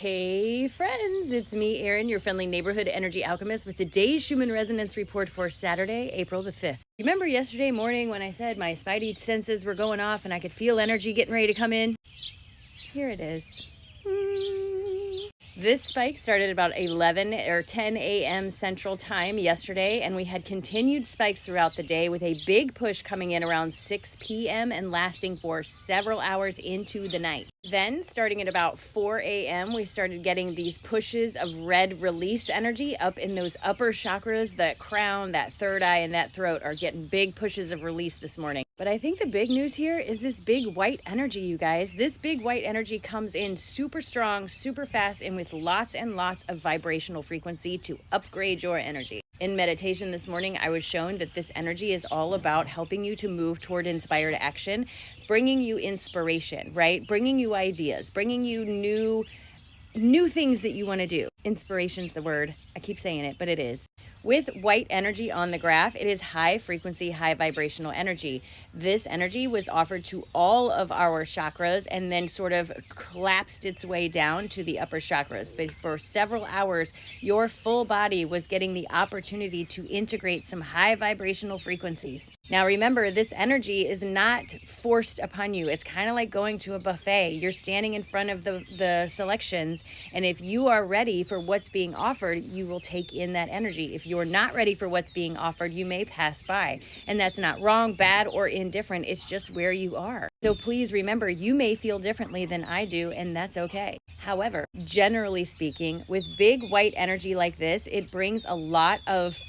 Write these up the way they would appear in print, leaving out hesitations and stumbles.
Hey friends, it's me, Erin, your friendly neighborhood energy alchemist with today's Schumann resonance report for Saturday, April the 5th. Remember yesterday morning when I said my spidey senses were going off and I could feel energy getting ready to come in? Here it is. This spike started about 11 or 10 a.m. Central Time yesterday, and we had continued spikes throughout the day with a big push coming in around 6 p.m. and lasting for several hours into the night. Then, starting at about 4 a.m., we started getting these pushes of red release energy up in those upper chakras. That crown, that third eye, and that throat are getting big pushes of release this morning. But I think the big news here is this big white energy, you guys. This big white energy comes in super strong, super fast, and with lots and lots of vibrational frequency to upgrade your energy. In meditation this morning, I was shown that this energy is all about helping you to move toward inspired action, bringing you inspiration, right? Bringing you ideas, bringing you new things that you want to do. Inspiration's the word. I keep saying it, but it is. With white energy on the graph, it is high frequency, high vibrational energy. This energy was offered to all of our chakras and then sort of collapsed its way down to the upper chakras. But for several hours, your full body was getting the opportunity to integrate some high vibrational frequencies. Now remember, this energy is not forced upon you. It's kind of like going to a buffet. You're standing in front of the selections, and if you are ready for what's being offered, you will take in that energy. If you're not ready for what's being offered, you may pass by. And that's not wrong, bad, or indifferent. It's just where you are. So please remember, you may feel differently than I do, and that's okay. However, generally speaking, with big white energy like this, it brings a lot of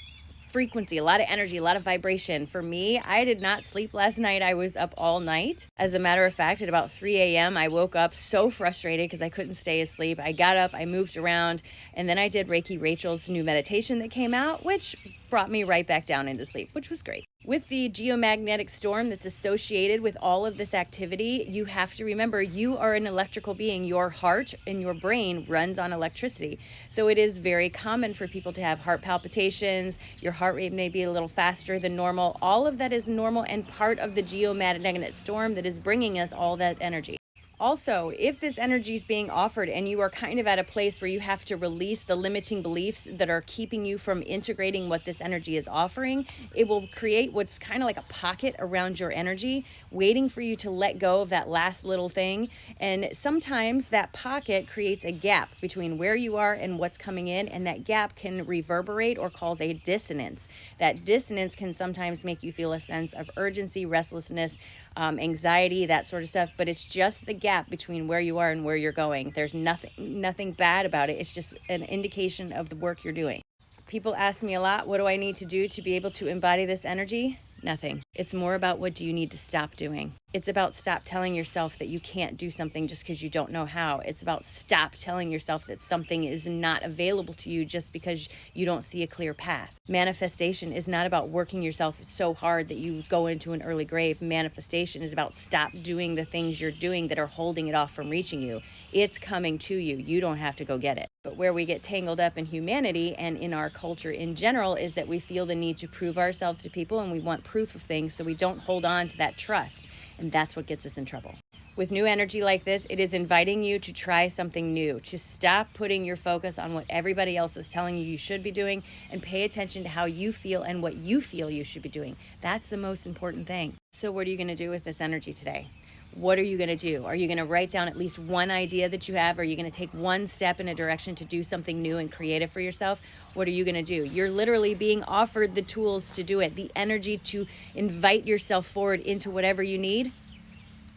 frequency, a lot of energy, a lot of vibration. For me, I did not sleep last night. I was up all night. As a matter of fact, at about 3 a.m., I woke up so frustrated because I couldn't stay asleep. I got up, I moved around, and then I did Reiki Rachel's new meditation that came out, which brought me right back down into sleep, which was great. With the geomagnetic storm that's associated with all of this activity, you have to remember you are an electrical being. Your heart and your brain runs on electricity. So it is very common for people to have heart palpitations. Your heart rate may be a little faster than normal. All of that is normal and part of the geomagnetic storm that is bringing us all that energy. Also, if this energy is being offered and you are kind of at a place where you have to release the limiting beliefs that are keeping you from integrating what this energy is offering, it will create what's kind of like a pocket around your energy, waiting for you to let go of that last little thing. And sometimes that pocket creates a gap between where you are and what's coming in, and that gap can reverberate or cause a dissonance. That dissonance can sometimes make you feel a sense of urgency, restlessness, anxiety, that sort of stuff, but it's just the gap between where you are and where you're going. There's nothing bad about it. It's just an indication of the work you're doing. People ask me a lot, what do I need to do to be able to embody this energy? Nothing. It's more about what do you need to stop doing. It's about stop telling yourself that you can't do something just because you don't know how. It's about stop telling yourself that something is not available to you just because you don't see a clear path. Manifestation is not about working yourself so hard that you go into an early grave. Manifestation is about stop doing the things you're doing that are holding it off from reaching you. It's coming to you. You don't have to go get it. But where we get tangled up in humanity and in our culture in general is that we feel the need to prove ourselves to people, and we want proof of things, so we don't hold on to that trust. And that's what gets us in trouble. With new energy like this, it is inviting you to try something new, to stop putting your focus on what everybody else is telling you should be doing, and pay attention to how you feel and what you feel you should be doing. That's the most important thing. So what are you going to do with this energy today? What are you going to do? Are you going to write down at least one idea that you have? Are you going to take one step in a direction to do something new and creative for yourself? What are you going to do? You're literally being offered the tools to do it, the energy to invite yourself forward into whatever you need.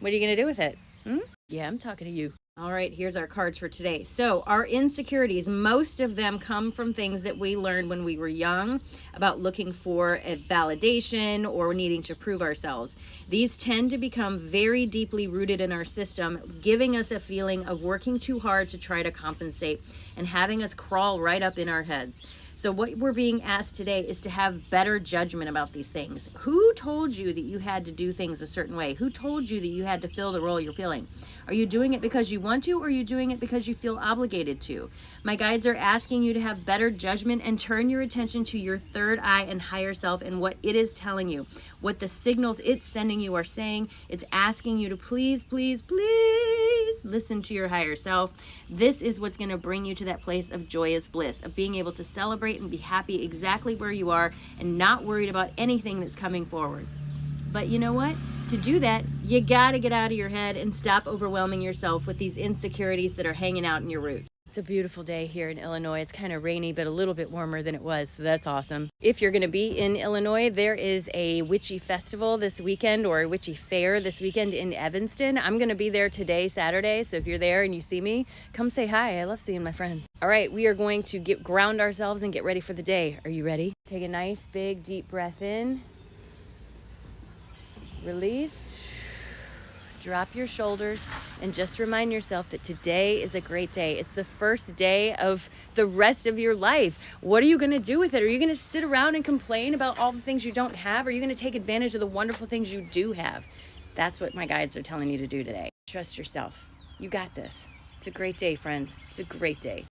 What are you going to do with it? Yeah, I'm talking to you. All right, here's our cards for today. So our insecurities, most of them come from things that we learned when we were young about looking for a validation or needing to prove ourselves. These tend to become very deeply rooted in our system, giving us a feeling of working too hard to try to compensate and having us crawl right up in our heads. So what we're being asked today is to have better judgment about these things. Who told you that you had to do things a certain way? Who told you that you had to fill the role you're filling? Are you doing it because you want to, or are you doing it because you feel obligated to? My guides are asking you to have better judgment and turn your attention to your third eye and higher self and what it is telling you, what the signals it's sending you are saying. It's asking you to please, please, please always listen to your higher self. This is what's going to bring you to that place of joyous bliss, of being able to celebrate and be happy exactly where you are and not worried about anything that's coming forward. But you know what? To do that, you got to get out of your head and stop overwhelming yourself with these insecurities that are hanging out in your root. It's a beautiful day here in Illinois. It's kind of rainy, but a little bit warmer than it was, so that's awesome. If you're going to be in Illinois, there is a witchy festival this weekend, or a witchy fair this weekend in Evanston. I'm going to be there today, Saturday, so if you're there and you see me, come say hi. I love seeing my friends. All right, we are going to ground ourselves and get ready for the day. Are you ready? Take a nice, big, deep breath in. Release. Drop your shoulders and just remind yourself that today is a great day. It's the first day of the rest of your life. What are you going to do with it? Are you going to sit around and complain about all the things you don't have? Or are you going to take advantage of the wonderful things you do have? That's what my guides are telling you to do today. Trust yourself. You got this. It's a great day, friends. It's a great day.